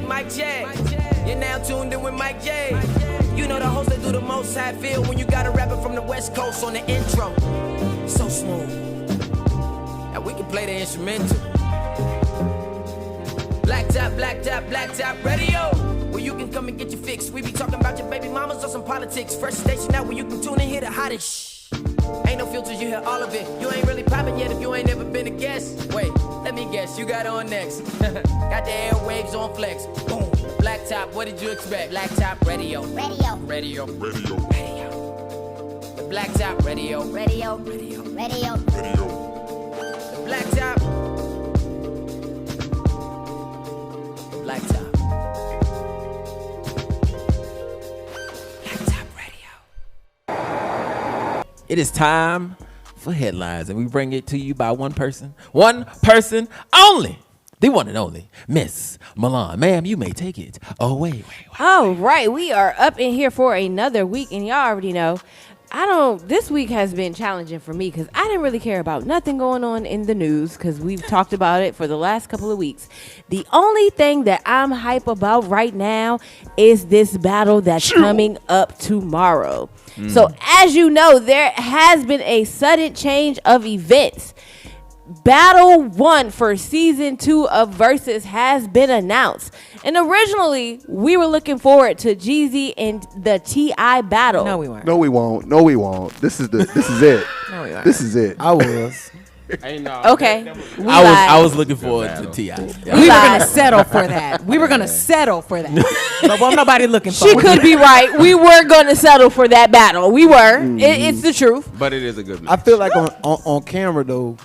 Mic check. You're now tuned in with Mike J. You know the host that do the most. How I feel when you got a rapper from the West Coast on the intro. So smooth. Now we can play the instrumental. Black top radio. Where you can come and get your fix. We be talking about your baby mamas or some politics. Fresh station out where you can tune and hear the hottest. Ain't no filters, you hear all of it. You ain't really popping yet if you ain't never been a guest. Wait, let me guess, you got on next. Got the airwaves on flex. Boom. Black top, what did you expect? Black top radio. Radio. The black top radio. Radio. The black top. The black top. It is time for headlines, and we bring it to you by one person only, the one and only Miss Milan. Ma'am, you may take it away. All right, we are up in here for another week, and y'all already know, this week has been challenging for me because I didn't really care about nothing going on in the news because we've talked about it for the last couple of weeks. The only thing that I'm hype about right now is this battle that's coming up tomorrow. So as you know, there has been a sudden change of events. Battle 1 for season 2 of Verzuz has been announced. And originally, we were looking forward to Jeezy and the T.I. battle. No, we weren't. No, we won't. This is it. No, we weren't. This is it. I was. Okay. I was looking forward to T.I. We were going to settle for that. But what nobody looking for. She could be right. We were going to settle for that battle. We were. It's the truth. But it is a good I feel like on camera, though,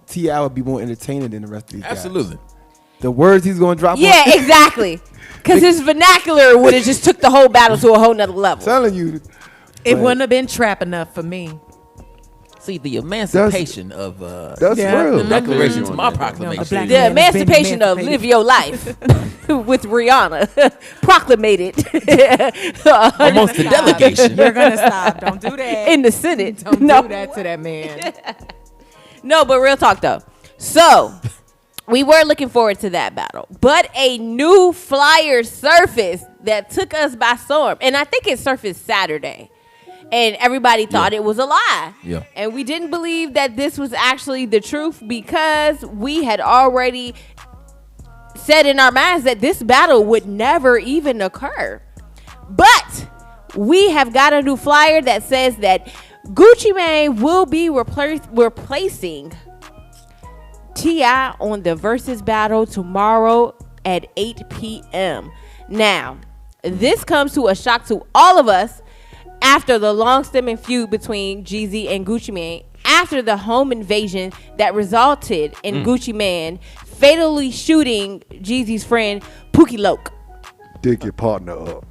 T.I. would be more entertaining than the rest of these guys. Absolutely. The words he's going to drop Yeah, exactly. Because his vernacular would have just took the whole battle to a whole nother level. Telling you. It wouldn't have been trap enough for me. See, the emancipation of that's real. the Declaration to my proclamation. The emancipation of live your life with Rihanna proclamated Almost the delegation. You're going to stop. Don't do that. in the Senate. Don't do that to that man. No, but real talk though. So we were looking forward to that battle, but a new flyer surfaced that took us by storm, and I think it surfaced Saturday. And everybody thought it was a lie. Yeah. And we didn't believe that this was actually the truth because we had already said in our minds that this battle would never even occur. But we have got a new flyer that says that Gucci Mane will be replacing T.I. on the Verzuz battle tomorrow at 8 p.m. Now, this comes to a shock to all of us after the long-standing feud between Jeezy and Gucci Mane, after the home invasion that resulted in Gucci Mane fatally shooting Jeezy's friend Pookie Loke. Dig your partner up.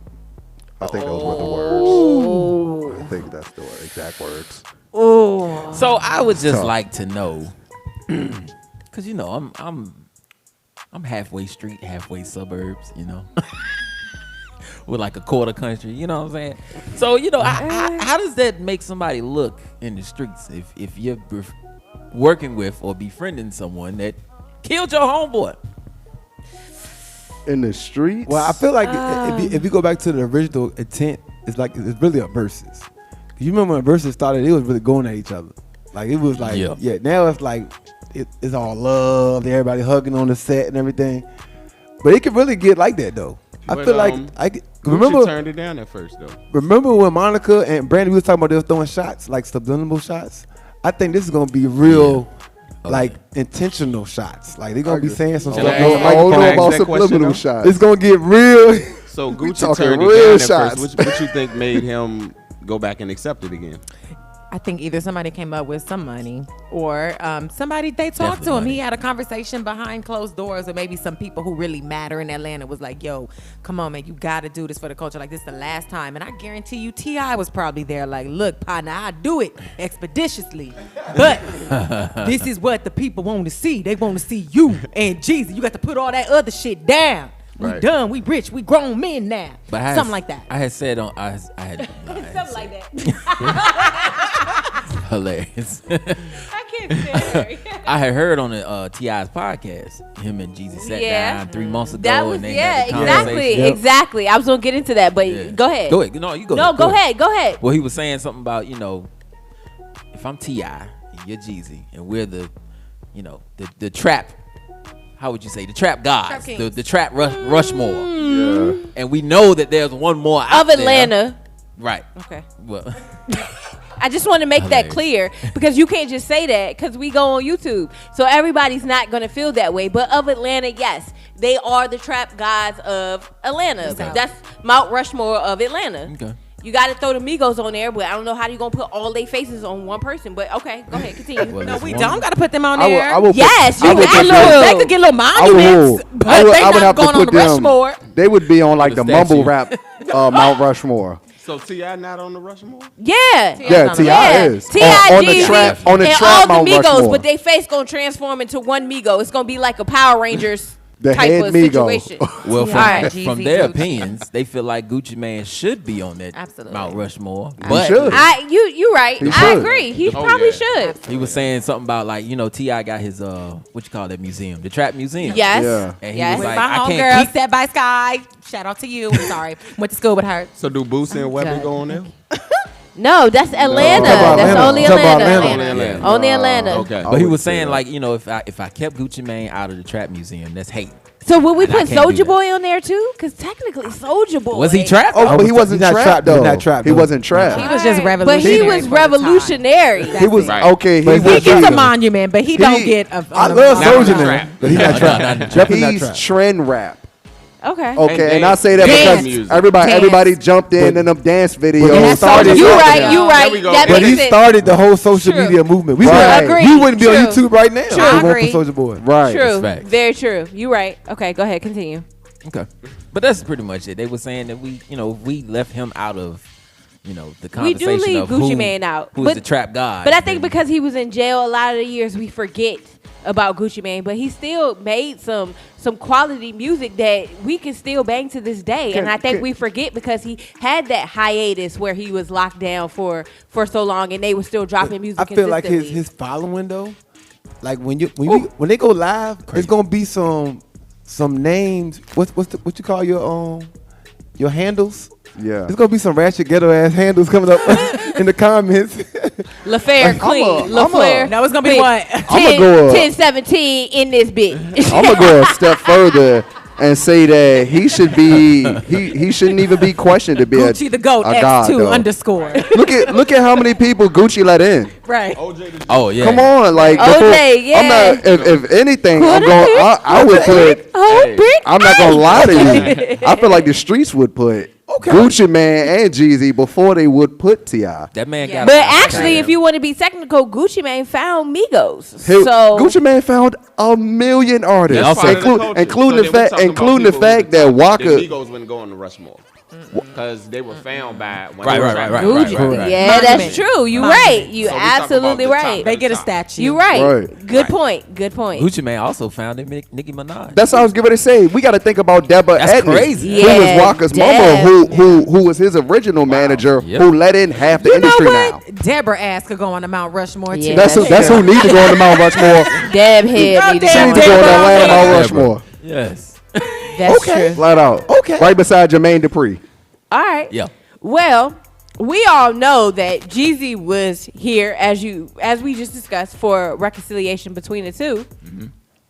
I think those were the words. I think that's the exact words. Oh. So I would just like to know, because you know I'm halfway street, halfway suburbs, you know. With like a quarter country, you know what I'm saying? So, you know, how does that make somebody look in the streets if you're working with or befriending someone that killed your homeboy? In the streets? Well, I feel like if you go back to the original intent, it's really a versus. You remember when Verzuz started, it was really going at each other. Like it was like, yeah. Now it's like it's all love, everybody hugging on the set and everything. But it could really get like that though. I feel like remember turned it down at first though. Remember when Monica and Brandon was talking about they was throwing shots, like subliminal shots? I think this is gonna be real, like intentional shots. Like they're gonna be saying some stuff. I don't know about subliminal shots. It's gonna get real. So Gucci turned it down at first. What you think made him go back and accept it again? I think either somebody came up with some money or somebody, they talked to him. He had a conversation behind closed doors with maybe some people who really matter in Atlanta was like, yo, come on, man, you got to do this for the culture. Like, this is the last time. And I guarantee you, T.I. was probably there like, look, partner, I do it expeditiously. But this is what the people want to see. They want to see you and Jeezy. You got to put all that other shit down. We Right. done. We rich. We grown men now. But I had- something like that. I had said on. I had Something like that. hilarious. I can't say I had heard on the T.I.'s podcast, him and Jeezy sat Yeah. down 3 months ago. That was and they had the exactly, conversation. exactly. I was gonna get into that, but Yeah. go ahead. Go ahead. No, you go. No, go ahead. Go ahead. Well, he was saying something about, if I'm T.I. and you're Jeezy and we're the trap. How would you say the trap gods, the trap Rushmore, Yeah. and we know that there's one more out Of Atlanta. there. Right? Okay. Well, I just want to make that Hilarious. clear because you can't just say that because we go on YouTube. So everybody's not going to feel that way. But of Atlanta, yes, they are the trap gods of Atlanta. Okay. That's Mount Rushmore of Atlanta. Okay. You got to throw the Migos on there, but I don't know how you're going to put all their faces on one person. But okay, go ahead, continue. Well, No, there's we one- don't got to put them on I would- there. I would- Yes, you I would have put to. them- They could get little I monuments, would, but I would they have not to going on put the them. Rushmore. They would be on like The the mumble statue. rap Mount Rushmore. So T.I. not on the Rushmore? Yeah. Yeah, on T.I. Yeah. is. T.I. on the Jeezy, trap on the and trap all Mount the Migos, Rushmore. but they face gonna transform into one Migo. It's gonna be like a Power Rangers The type head of Migo. situation. Well, T.I., from Jeezy, their Gucci. opinions, they feel like Gucci Mane should be on that Absolutely. Mount Rushmore. He But should. You right. He I should. agree. He Oh, probably yeah. should. he was saying something about T.I. got his what you call that museum, the Trap Museum. Yes. Yeah. And he Yes. was With like, my I homegirl, can't keep. Step by Sky. Shout out to you. I'm sorry. Went to school with her. So do Boosie and Weber go on there? No, that's Atlanta. Talk about That's Atlanta. only Talk about Atlanta. Atlanta. Only Atlanta. Only Atlanta. Okay. But he would was say saying that. if I kept Gucci Mane out of the Trap Museum, that's hate. So would we And I put can't do Soulja that. Boy on there too? Because technically Soulja Boy Was he trapped? Oh, but he was- wasn't he's not trapped trapped, though. though. He's not trapped, He though. wasn't trapped. He was just But revolutionary. he was for the time. revolutionary. He was Right. okay. He But was he's He gets a trapped. monument, but he don't get a. I love Not Soulja trap. Man, but he's not trapped. Definitely not He's trapped. trend rap. Okay. Okay, and I dance. say that Dance because music. everybody Dance. jumped in them dance videos. he started- You Yeah. right. You right. There we go. That But makes he sense. started the whole social True. media movement. We Right. wouldn't, Agreed. we wouldn't be on True. YouTube right now. True. if it weren't Agreed. for Soulja Boy. Right. True. Facts. Very true. You right. Okay, go ahead. Continue. Okay. But that's pretty much it. They were saying that we left him out of, the We conversation do leave of Gucci who, Mane out. who's But- the trap god. But I think then- because he was in jail a lot of the years, we forget about Gucci Mane. But he still made some quality music that we can still bang to this day. And I think we forget because he had that hiatus where he was locked down for so long, and they were still dropping music. I feel like consistently. his following though, like when when they go live, there's gonna be some names. What you call your handles? Yeah. There's gonna be some ratchet ghetto ass handles coming up in the comments. LaFair Clean. LaFair. No, it's gonna be what? I'ma go up. 10-17 in this bit. I'm gonna go a step further and say that he should be he shouldn't even be questioned to be Gucci the GOAT a god, X2 though. underscore. Look at how many people Gucci let in. Right. Oh yeah. Come on, like OJ, before- yeah. I'm not. If anything, I'm Quarter going. brick, I would put. Oh, brick. I'm not gonna lie to you. I feel like the streets would put Gucci Man and Jeezy before they would put T.I. That man Yeah. got. But actually, if you want to be technical, Gucci Mane found Migos. Hey, So Gucci Man found a million artists, That's part of the culture. including So the then we're fact, talking about including the people who fact that the Waka. Migos wouldn't go on the Rushmore because they were found by when they were Right. trapped. Gucci. Yeah, Monument. that's true. You Monument. right. You So we talking absolutely about the top. right. They get a statue. You right. Right. Good point. Good point. Gucci Mane also founded Nicki Minaj. That's what I was getting ready to say. We got to think about Deborah That's Edney, crazy. who was Yeah, Waka's Deb. mama, who was his original manager, Yep. who let in half the You know industry what? now. Deborah ass could go on the Mount Rushmore Yeah, too. That's who need to go on the Mount Rushmore. Deb head. need to She go need to on. go on the Atlanta Mount Deborah. Rushmore. Yes. That's true. Flat out. Okay. Right beside Jermaine Dupri. All right. Yeah. Well, we all know that Jeezy was here as we just discussed for reconciliation between the two.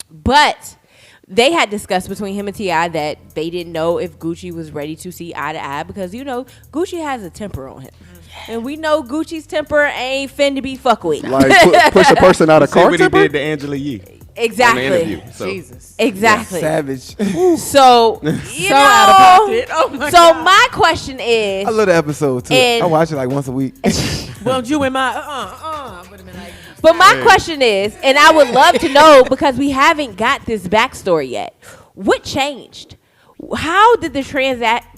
But they had discussed between him and T.I. that they didn't know if Gucci was ready to see eye to eye because Gucci has a temper on him. And we know Gucci's temper ain't finna be fuck with. Like push a person out of See car what he temper. did to Angela Yee on the Exactly. interview. So Jesus. Exactly. Savage. So, you So know, out of pocket. Oh my so God. my question is, I love the episode too. And- I watch it like once a week. Well, you and my would have been like. but my question is, and I would love to know because we haven't got this backstory yet. What changed? How did the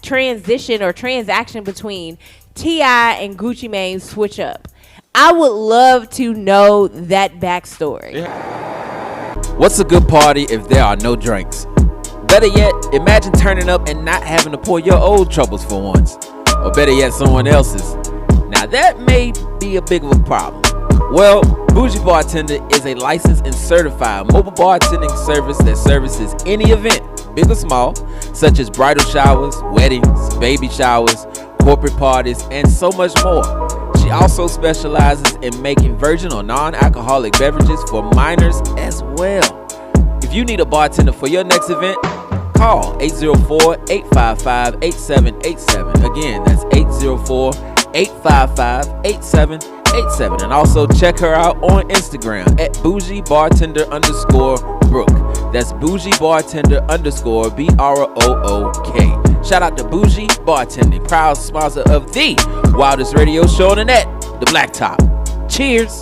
transition or transaction between T.I. and Gucci Mane switch up? I would love to know that backstory. What's a good party if there are no drinks? Better yet, imagine turning up and not having to pour your old troubles for once. Or better yet, someone else's. Now that may be a big of a problem. Well, Bougie Bartender is a licensed and certified mobile bartending service that services any event, big or small, such as bridal showers, weddings, baby showers, corporate parties, and so much more. She also specializes in making virgin or non-alcoholic beverages for minors as well. If you need a bartender for your next event, call 804-855-8787. Again, that's 804-855-8787. And also check her out on Instagram at bougiebartender_Brooke. That's bougiebartender_BROOK. Shout out to Bougie Bartending, proud sponsor of the wildest radio show on the net, The Blacktop. Cheers.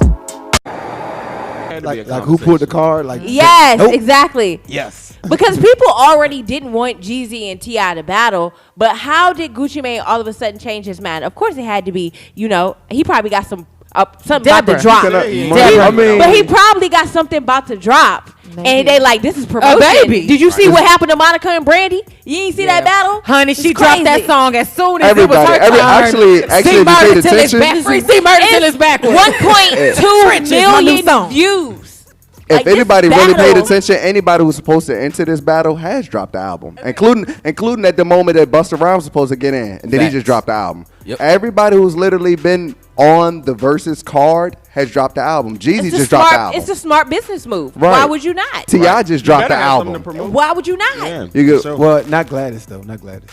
Like who pulled the card? Like Yes, nope. exactly. Yes. Because people already didn't want Jeezy and T.I. to battle, but how did Gucci Mane all of a sudden change his mind? Of course, it had to be, he probably got something about to drop. I mean, But he probably got something about to drop. Maybe. And they like, this is promotion. Baby. Did you see what happened to Monica and Brandy? You ain't see that battle? Honey, she dropped that song as soon as Everybody, it was her turn. actually, See if you murder paid till it's attention, back. See murder till it's backwards. 1.2 million views. if Like, this anybody really paid battle- attention, anybody who's supposed to enter this battle has dropped the album, including at the moment that Busta Rhymes was supposed to get in, and then he just dropped the album. Yep. Everybody who's literally been on the Verzuz card has dropped the album. Jeezy just dropped the album. It's a smart business move. Right. Why would you not? T.I. just dropped the album. Why would you not? Yeah, You go- sure. Well, not Gladys though. Not Gladys.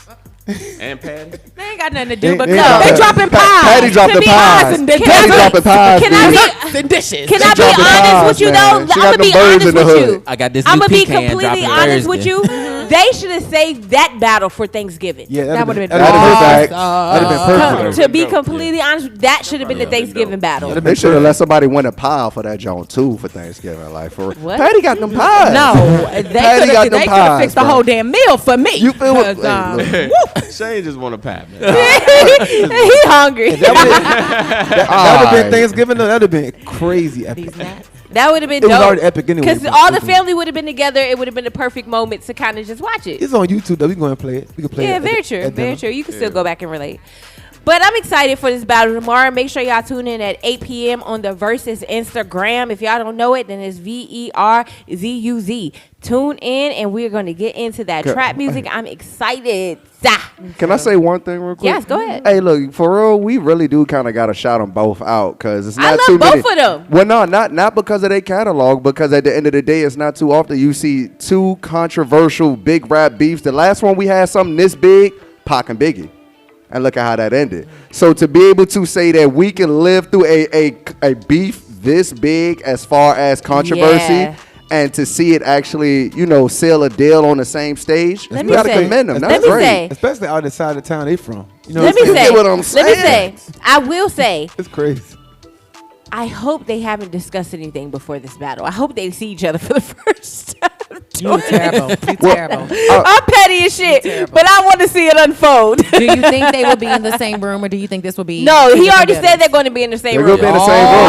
And Patty. They ain't got nothing to do but They- come. they They dropping pies. Patty dropped To the be pies. honest, Patty can I dropping pies. Can dude. I be And dishes. Can I be dropping honest pies, with you man. though? She I'm got gonna them be birds honest in the with hood. you. I got this I'm new gonna be pecan completely dropping honest with Thursday. you. They should have saved that battle for Thanksgiving. Yeah, That would've been that'd have perfect. That'd have been perfect. To be completely honest, that should have been the Thanksgiving battle. They should have let somebody win a pie for that joint too for Thanksgiving. Like for What? Patty got them pies. No, Patty they got could them have pies, fixed the bro. whole damn meal for me. You feel what? 'Cause, Hey, look. Shane just want a pat, man. He hungry. That would have been Alright. Thanksgiving. Though, that'd have been crazy epic. That would have been It was dope. already epic anyway. Because all the family would have been together. It would have been the perfect moment to kind of just watch it. It's on YouTube though. We going to play it. We can play it. Yeah, at- very true. at Very dinner. true. You can still go back and relate. But I'm excited for this battle tomorrow. Make sure y'all tune in at 8 p.m. on the Verzuz Instagram. If y'all don't know it, then it's VERZUZ. Tune in, and we're going to get into that Okay. trap music. I'm excited. Can I say one thing real quick? Yes, go ahead. Hey, look, for real, we really do kind of got to shout them both out because it's I not love too many. both of them. Well, no, not because of their catalog, because at the end of the day, it's not too often you see two controversial big rap beefs. The last one we had something this big, Pac and Biggie. And look at how that ended. So to be able to say that we can live through a beef this big as far as controversy, Yeah. and to see it actually, seal a deal on the same stage, Let you me gotta say- commend them. let That's me great. say- Especially out the side of town they from. You know Let what me I'm saying? say. what I'm Let me saying? say. I will say. It's crazy. I hope they haven't discussed anything before this battle. I hope they see each other for the first time. You terrible. You terrible. I'm petty as shit, but I want to see it unfold. Do you think they will be in the same room, or do you think this will be? No, he different already said battles? they're going to be in the same They're room. gonna be in the same room.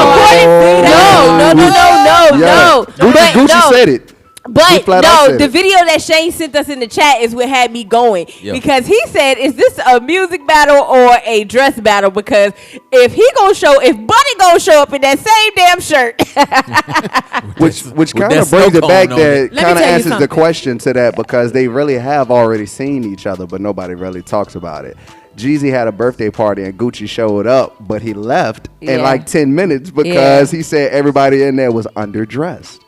No. Gucci no. said it. He But flat out no, said the it. video that Shane sent us in the chat is what had me going. Yeah. Because he said, is this a music battle or a dress battle? Because if Buddy gonna show up in that same damn shirt. Which With kind that of brings snow it back cone on that it. Let me kind of tell you answers the something. question to that because they really have already seen each other, but nobody really talks about it. Jeezy had a birthday party and Gucci showed up, but he left in Yeah. like 10 minutes because he said everybody in there was underdressed.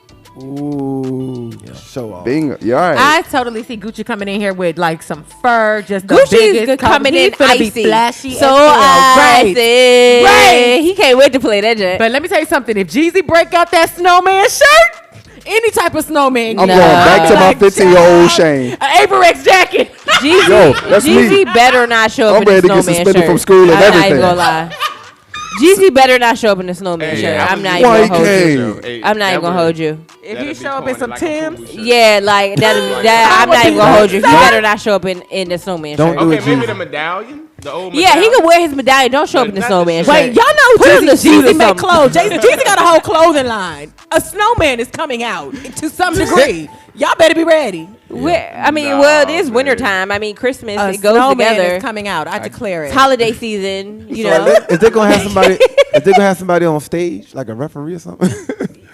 Ooh, show off. Bingo. You're all right. I totally see Gucci coming in here with like some fur, just the Gucci's biggest good coming He's in finna be icy. flashy. So as hell. icy. Right. He can't wait to play that jet. But let me tell you something. If Jeezy break out that snowman shirt, any type of snowman, I'm No. going back to my Like, 15-year-old Shane. an Apex jacket. Jeezy, Yo, that's Jeezy me. better not show up I'm in the ready to get snowman suspended shirt. from school and I'm not everything. even gonna lie. Jeezy better not show up in the snowman Hey, shirt. I I'm was not just- even gonna hold Hey. you. I'm not even gonna hold you. If That'd he be show up in corny, some like a Timbs, Fubu shirt. Yeah, like that. I'm not even gonna hold you. You better not show up in the snowman Don't shirt. do Okay, it, maybe Jeezy. the medallion. The old Yeah, he medallion. can wear his medallion. Don't show up in the Not snowman the shirt. Wait, y'all know Put him in the suit or Jeezy make something. clothes. Jeezy got a whole clothing line. A snowman is coming out to some degree. Y'all better be ready. I mean, Nah, well, it is man. wintertime. I mean, Christmas, A it goes snowman together. is coming out. I declare it. It's holiday season, you So know. if they're gonna have somebody, on stage, like a referee or something,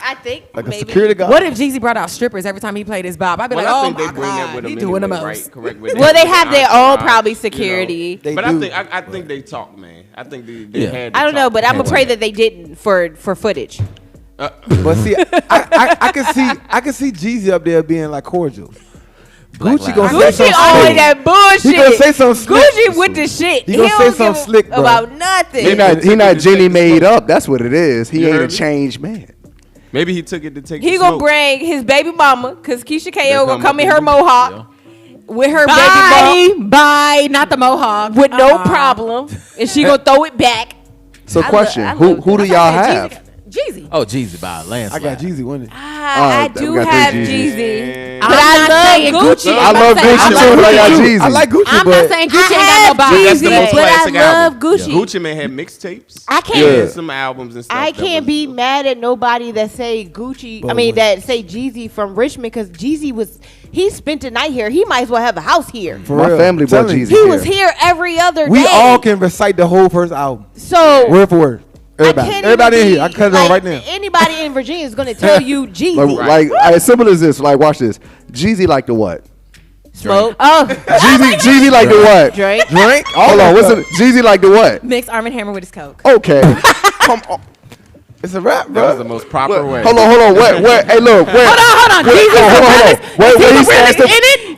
I think like a maybe. security guard. What if Jeezy brought out strippers every time he played his bop? I'd be Well, like, I oh think my they bring that God, with he them doing the anyway, most. right? Correct. With Well, they their have their own entourage, probably you know. security. They But do. I think they talk, man. I think they Yeah. had to I don't know, talk. but I'm gonna Had pray to. that they didn't for footage. But see, I can see Jeezy up there being like cordial. Black Gucci gonna Lives say Gucci something always slick. that bullshit. He gonna say something slick. Gucci with the shit. He gonna say don't something give a slick, bro. about nothing. He not Jenny made up. That's what it is. He You ain't heard a me? changed man. Maybe he took it to take. He the gonna smoke. bring his baby mama, cause Keisha K.O. gonna come come up in her in- mohawk with her baby mama Bye, not the mohawk. with no problem, and she gonna throw it back. So, I question: love who do y'all have? Jeezy. Oh, Jeezy by a landslide. I got Jeezy winning. I we do got have that Jeezy. Jeezy, I'm but not I saying love Gucci. I love Gucci too, but I got Jeezy. I like Gucci, I'm but not saying Gucci ain't got no body. That's the Jeezy, most but I classic love album. Gucci. Gucci Man had mixtapes. I can't. Yeah. And some albums and stuff. I that can't was- be mad at nobody that say Gucci. I But mean, what? that say Jeezy from Richmond, because Jeezy he spent the night here. He might as well have a house here. for My real, family bought telling you. Jeezy. He was here every other We day. all can recite the whole first album, So word for word. Everybody, can't everybody in even here, I be- can cut it on like, right now. Anybody in Virginia is going to tell you Jeezy. Like as simple as this. Like watch this. Jeezy like the what? Smoke. Oh, Jeezy like the what? Drake. Drink. Hold on. What's it? Jeezy like the what? Mix Arm & Hammer with his coke. Okay. Come on. It's a rap, That bro. was the most proper way. Hold on. Where? Hey, look. Where? Hold on. Where, Jeezy hold on. Where he stashed them?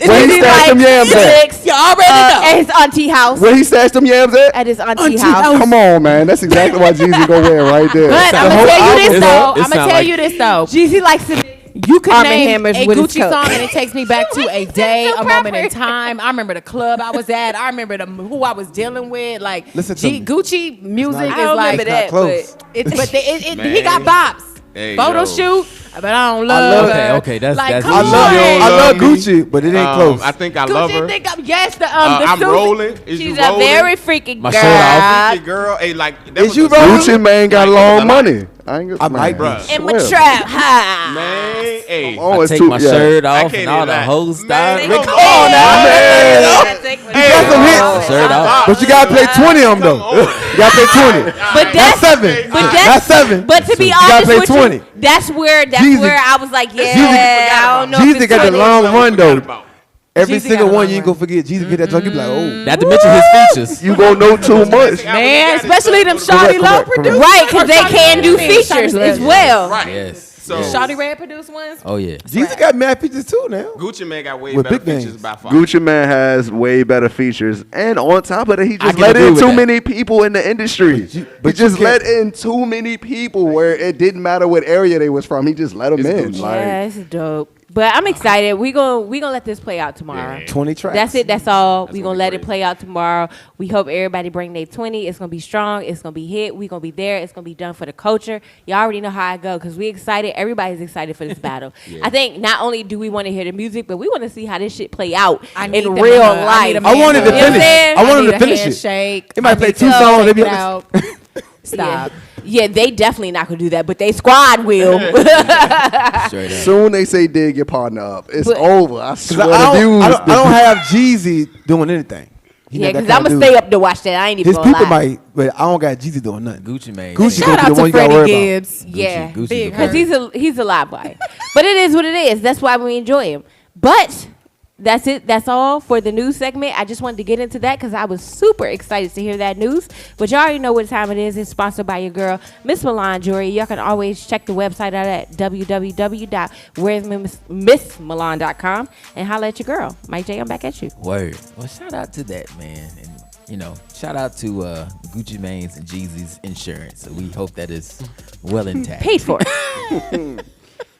Where he stashed them yams at? You already know. At his auntie house. Where he stashed them yams at? At his auntie house. Come on, man. That's exactly why Jeezy gonna wear right there. But I'm The gonna whole tell you album this is- though. it I'm gonna sound tell like- you this though. Jeezy likes to. You could Arm & name Hammers a with his Gucci coat. song and it takes me back to a day, so a moment in proper. time. I remember the club I was at. I remember who I was dealing with. Like Listen to me. Gucci music not- is I don't like remember that, close. but he got bops. Hey, Photo yo. shoot, but I don't love Okay, her. okay, that's- like, that's come I Gucci. on. love me. Gucci, but it ain't close. I think I love Gucci her. think yes, the I'm Susan- rolling. Is she's you a rolling? very freaking My girl. shirt off. Freaky girl. Hey, like that Is was you a- rolling? Gucci man got Like, long it was a money. I ain't I might be. Bruh. In my trap. Ha. Man, hey. Oh, I it's take too. my yeah. shirt I off can't and all even the lie. hoes Man, style. come Come on now, Hey, got some hits. on, shirt off. But you gotta pay 20 of them though. You gotta pay 20. But That's that's 7. But That's that's 7. But to be You gotta honest pay with 20. you, that's where Jeezy- I was like, yeah, Jeezy- I don't know. if Jeezy it's got the 20. long run though. About. Every Jeezy single got a one long you ain't run. gonna forget. Jeezy get that joint, you be like, oh. Not to mention his features. You gonna know too much. Man, especially them Shawty Correct, Low correct, producers. Right, because they Shawty can do Red. features Shawty as Red. well. Right. Yes. So Shawty Red produced ones. Oh yeah. Jeezy got mad features too now. Gucci Man got way With better big features names. by far. Gucci man has way better features, and on top of that, he just can let agree in with too that. many people in the industry. but He you just can't- let in too many people where it didn't matter what area they was from. He just let them It's in. Gucci. Like, Yeah, it's dope. But I'm excited. We gonna let this play out tomorrow. Yeah. 20 tracks. That's it. That's all. We gonna gonna be let it great. play out tomorrow. We hope everybody bring their 20. It's gonna be strong. It's gonna be hit. We gonna be there. It's gonna be done for the culture. Y'all already know how I go because we excited. Everybody's excited for this battle. I think not only do we want to hear the music, but we want to see how this shit play out need in them real to- I life. need a I wanted to You know what I'm finish. saying? I wanted need to a finish it. handshake. They might I play need 2 to songs. They take be it like, out. Stop. Yeah, they definitely not gonna do that, but they squad will. Straight up. soon they say dig your partner up. It's But- over. I 'Cause swear I to don't, views. I don't have Jeezy doing anything. He Yeah, not that because I'm kinda gonna dude. stay up to watch that. I ain't even His gonna people lie. might, but I don't got Jeezy doing nothing. Gucci Mane. Gucci Shout gonna be out the one to you gotta Freddie worry Gibbs. Yeah, Gucci big the because best. he's a live boy. But it is what it is. That's why we enjoy him. But that's it. That's all for the news segment. I just wanted to get into that because I was super excited to hear that news. But y'all already know what time it is. It's sponsored by your girl, Miss Milan Jewelry. Y'all can always check the website out at www.where'smissmilan.com and holla at your girl. Mike J, I'm back at you. Word. Well, shout out to that, man. And, shout out to Gucci Mane's and Jeezy's insurance. So we hope that is well intact. Paid for.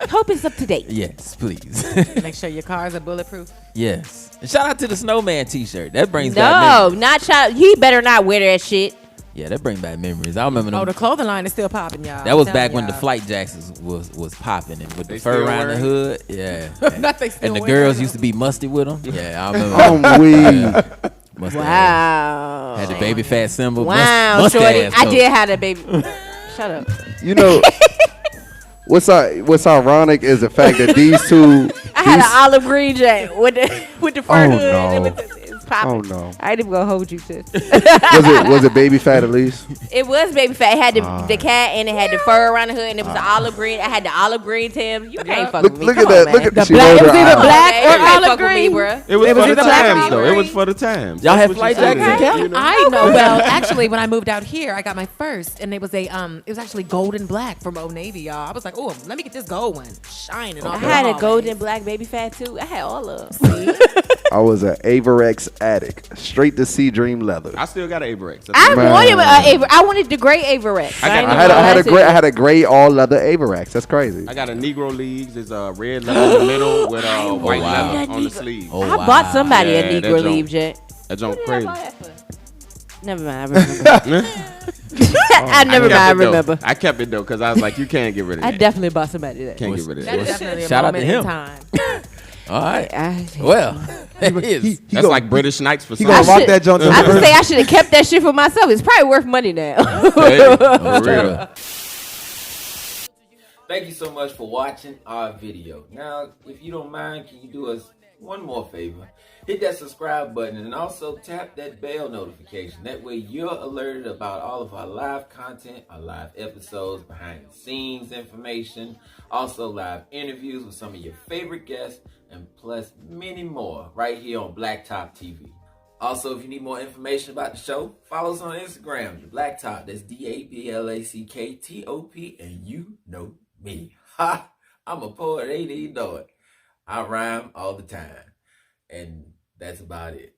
Hope it's up to date. Yes, please. Make sure your cars are bulletproof. Yes. And shout out to the Snowman t-shirt. That brings back No, memories. not child. He better not wear that shit. Yeah, that brings back memories. I remember Oh, them. the clothing line is still popping, y'all. That was I'm back telling when the y'all. flight jackets was popping and with They the fur still around the wearing hood. Yeah. Not they still And the wearing girls them. used to be musty with them. Yeah, I remember. I'm weak. Musty Mustache. Wow. Had the baby fat symbol. Wow, mustache shorty. I coat. did have that baby. Shut up. You know, what's ironic is the fact that these two. I had an olive green jacket with the fur Oh, hood. no. It's popping. Oh, no. I ain't even gonna hold you, sis. Was it baby fat at least? It was baby fat. It had the cat and it had the fur around the hood and it was the olive green. I had the olive green Timbs. You can't fuck with me. Look Come at that. on, Look man. at The she black- rolled it her was either eyes. black Okay, or you can't olive fuck with me, green. bruh. It was It was for the either black or times, though. It green. was for the times. Y'all That's had what flight you said. jackets in You know? I know. Well, actually, when I moved out here, I got my first, and it was it was actually gold and black from Old Navy, y'all. I was like, oh, let me get this gold one, shining I off. had a the golden black baby fat too. I had all of them. I was an Averex addict, straight to Sea Dream leather. I still got an Averex. I Man. wanted I wanted the gray Averex. I got- I had a gray all leather Averex. That's crazy. I got a Negro Leagues. It's a red leather in the middle with white wow. leather on the sleeve. Oh, I wow. bought somebody a Yeah, that Negro joint. Leave jet. That junk What did I crazy. buy that for? Never mind. I remember. I never mind. I remember. I kept it though because I was like, you can't get rid of I that. definitely bought somebody that. Can't get rid of That is that. definitely a Shout out to moment in him. time. All right. I, Well, it is. That's like British Knights for He some. gonna rock should- that joint. I would say I should have kept that shit for myself. It's probably worth money now. Hey, for real. Thank you so much for watching our video. Now, if you don't mind, can you do us one more favor? Hit that subscribe button and also tap that bell notification. That way you're alerted about all of our live content, our live episodes, behind the scenes information, also live interviews with some of your favorite guests, and plus many more right here on Blacktop TV. Also, if you need more information about the show, follow us on Instagram, The Blacktop. That's DABLACKTOP, and you know me. Ha! I'm a poet, ain't even know it. I rhyme all the time. And that's about it.